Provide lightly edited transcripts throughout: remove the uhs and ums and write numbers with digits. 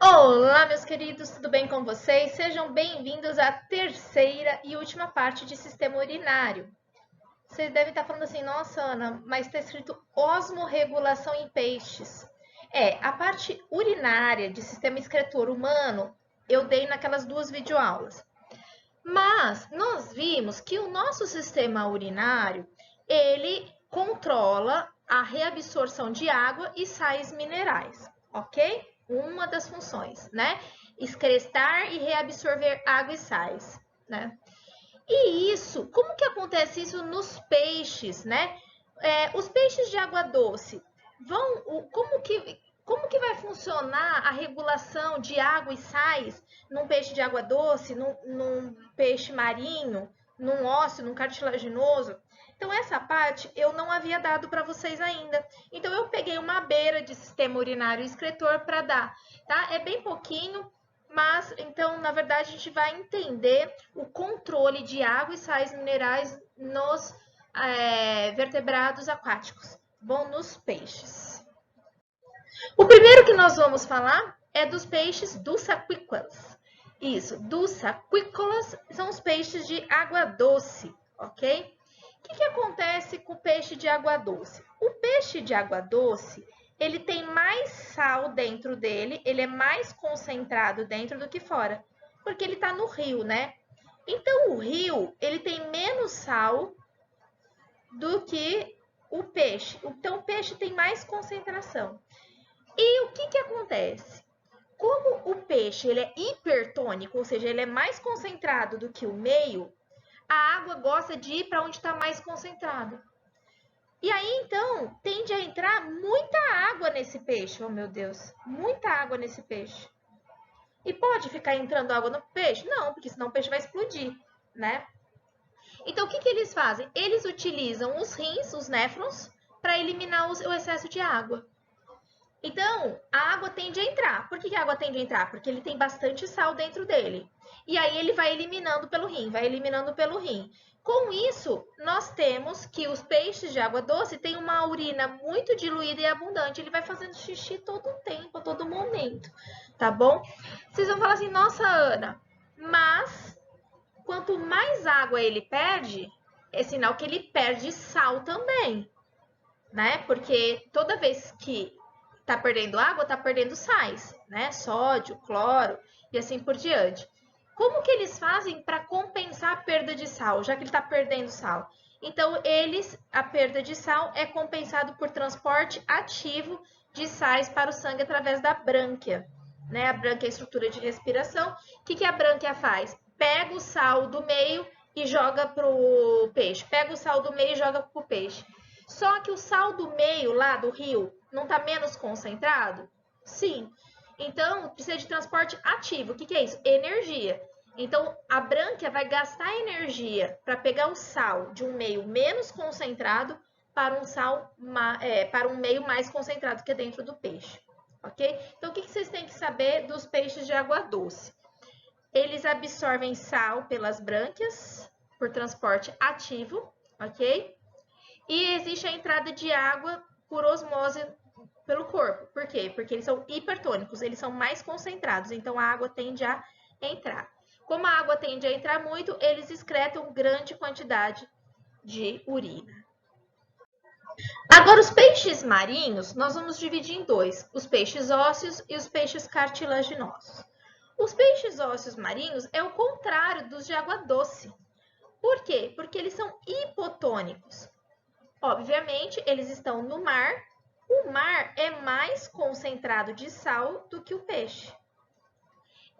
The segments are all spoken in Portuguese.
Olá, meus queridos, tudo bem com vocês? Sejam bem-vindos à terceira e última parte de sistema urinário. Vocês devem estar falando assim, nossa, Ana, mas está escrito osmorregulação em peixes. A parte urinária de sistema excretor humano eu dei naquelas duas videoaulas. Mas nós vimos que o nosso sistema urinário, ele controla a reabsorção de água e sais minerais, ok? Uma das funções, né? Excretar e reabsorver água e sais, né? E isso, como que acontece isso nos peixes, né? Os peixes de água doce como que vai funcionar a regulação de água e sais num peixe de água doce, num peixe marinho, num ósseo, num cartilaginoso? Então, essa parte eu não havia dado para vocês ainda. Então, eu peguei uma beira de sistema urinário excretor para dar, tá? É bem pouquinho, mas, então, na verdade, a gente vai entender o controle de água e sais minerais nos vertebrados aquáticos, bom, nos peixes. O primeiro que nós vamos falar é dos peixes dussaquícolas. Isso, dussaquícolas são os peixes de água doce, ok? O que acontece com o peixe de água doce? O peixe de água doce, ele tem mais sal dentro dele, ele é mais concentrado dentro do que fora, porque ele está no rio, né? Então, o rio, ele tem menos sal do que o peixe. Então, o peixe tem mais concentração. E o que acontece? Como o peixe ele é hipertônico, ou seja, ele é mais concentrado do que o meio, a água gosta de ir para onde está mais concentrado. E aí, então, tende a entrar muita água nesse peixe. Oh, meu Deus, muita água nesse peixe. E pode ficar entrando água no peixe? Não, porque senão o peixe vai explodir, né? Então, o que eles fazem? Eles utilizam os rins, os néfrons, para eliminar o excesso de água. Então, a água tende a entrar. Por que a água tende a entrar? Porque ele tem bastante sal dentro dele. E aí ele vai eliminando pelo rim, vai eliminando pelo rim. Com isso, nós temos que os peixes de água doce têm uma urina muito diluída e abundante. Ele vai fazendo xixi todo o tempo, a todo momento, tá bom? Vocês vão falar assim, nossa, Ana, mas quanto mais água ele perde, é sinal que ele perde sal também, né? Porque toda vez que tá perdendo água, tá perdendo sais, né? Sódio, cloro e assim por diante. Como que eles fazem para compensar a perda de sal, já que ele está perdendo sal? Então, a perda de sal é compensado por transporte ativo de sais para o sangue através da brânquia. Né? A brânquia é a estrutura de respiração. O que a brânquia faz? Pega o sal do meio e joga para o peixe. Pega o sal do meio e joga para o peixe. Só que o sal do meio, lá do rio, não está menos concentrado? Sim. Então, precisa de transporte ativo. O que é isso? Energia. Então, a brânquia vai gastar energia para pegar o sal de um meio menos concentrado para para um meio mais concentrado que é dentro do peixe. Ok? Então, o que vocês têm que saber dos peixes de água doce? Eles absorvem sal pelas brânquias, por transporte ativo, ok? E existe a entrada de água por osmose pelo corpo. Por quê? Porque eles são hipertônicos, eles são mais concentrados, então a água tende a entrar. Como a água tende a entrar muito, eles excretam grande quantidade de urina. Agora, os peixes marinhos, nós vamos dividir em dois, os peixes ósseos e os peixes cartilaginosos. Os peixes ósseos marinhos é o contrário dos de água doce. Por quê? Porque eles são hipotônicos. Obviamente, eles estão no mar. O mar é mais concentrado de sal do que o peixe.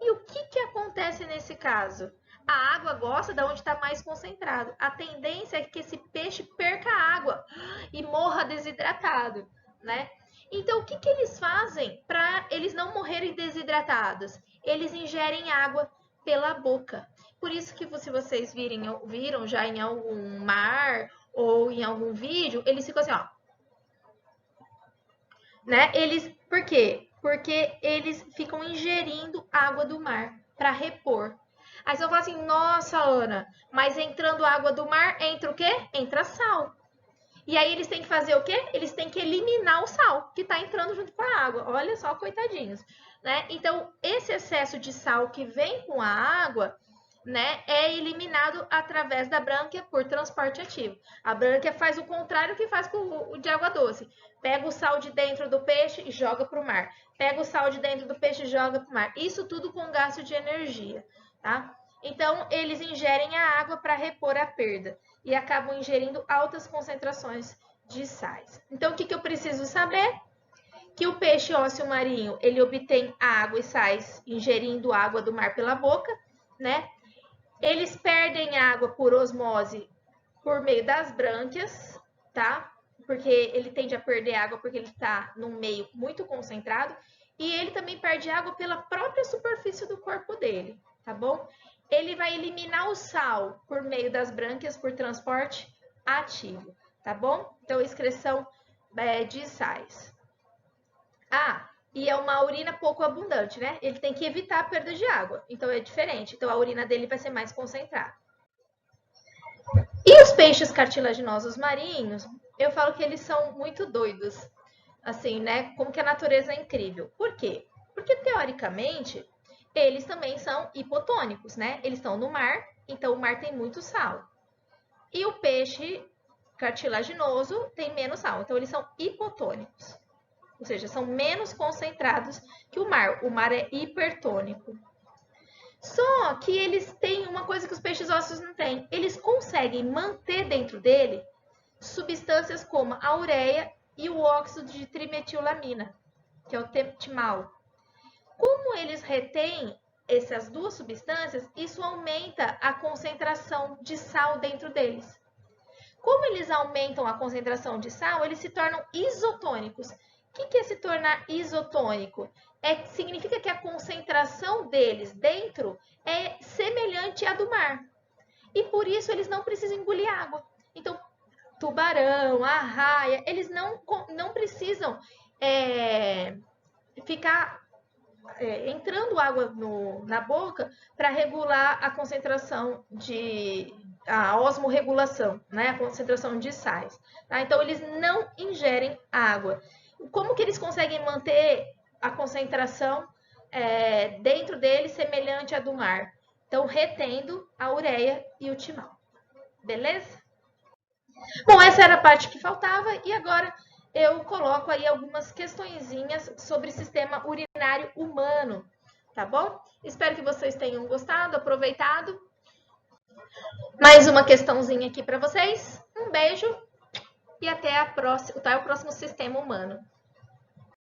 E o que acontece nesse caso? A água gosta de onde está mais concentrado. A tendência é que esse peixe perca a água e morra desidratado, né? Então, o que eles fazem para eles não morrerem desidratados? Eles ingerem água pela boca. Por isso que se vocês viram já em algum mar ou em algum vídeo, eles ficam assim, ó. Né? Por quê? Porque eles ficam ingerindo água do mar para repor. Aí você vai falar assim, nossa, Ana, mas entrando água do mar, entra o quê? Entra sal. E aí eles têm que fazer o quê? Eles têm que eliminar o sal que está entrando junto com a água. Olha só, coitadinhos, né? Então, esse excesso de sal que vem com a água, né, é eliminado através da brânquia por transporte ativo. A brânquia faz o contrário que faz com o de água doce. Pega o sal de dentro do peixe e joga para o mar. Pega o sal de dentro do peixe e joga para o mar. Isso tudo com gasto de energia, tá? Então, eles ingerem a água para repor a perda e acabam ingerindo altas concentrações de sais. Então, o que eu preciso saber? Que o peixe ósseo marinho, ele obtém água e sais ingerindo água do mar pela boca, né? Eles perdem água por osmose por meio das brânquias, tá? Porque ele tende a perder água porque ele está num meio muito concentrado. E ele também perde água pela própria superfície do corpo dele, tá bom? Ele vai eliminar o sal por meio das brânquias por transporte ativo, tá bom? Então, excreção de sais. Ah, e é uma urina pouco abundante, né? Ele tem que evitar a perda de água, então é diferente. Então, a urina dele vai ser mais concentrada. E os peixes cartilaginosos marinhos, eu falo que eles são muito doidos, assim, né? Como que a natureza é incrível. Por quê? Porque, teoricamente, eles também são hipotônicos, né? Eles estão no mar, então o mar tem muito sal. E o peixe cartilaginoso tem menos sal, então eles são hipotônicos. Ou seja, são menos concentrados que o mar. O mar é hipertônico. Só que eles têm uma coisa que os peixes ósseos não têm. Eles conseguem manter dentro dele substâncias como a ureia e o óxido de trimetilamina, que é o timal. Como eles retêm essas duas substâncias, isso aumenta a concentração de sal dentro deles. Como eles aumentam a concentração de sal, eles se tornam isotônicos. O que é se tornar isotônico? Significa que a concentração deles dentro é semelhante à do mar. E por isso eles não precisam engolir água. Então, tubarão, arraia, eles não precisam ficar entrando água na boca para regular a concentração a osmorregulação, né? A concentração de sais. Tá? Então, eles não ingerem água. Como que eles conseguem manter a concentração dentro deles semelhante à do mar? Então, retendo a ureia e o timal. Beleza? Bom, essa era a parte que faltava e agora eu coloco aí algumas questõezinhas sobre sistema urinário humano, tá bom? Espero que vocês tenham gostado, aproveitado. Mais uma questãozinha aqui para vocês. Um beijo e até o próximo sistema humano.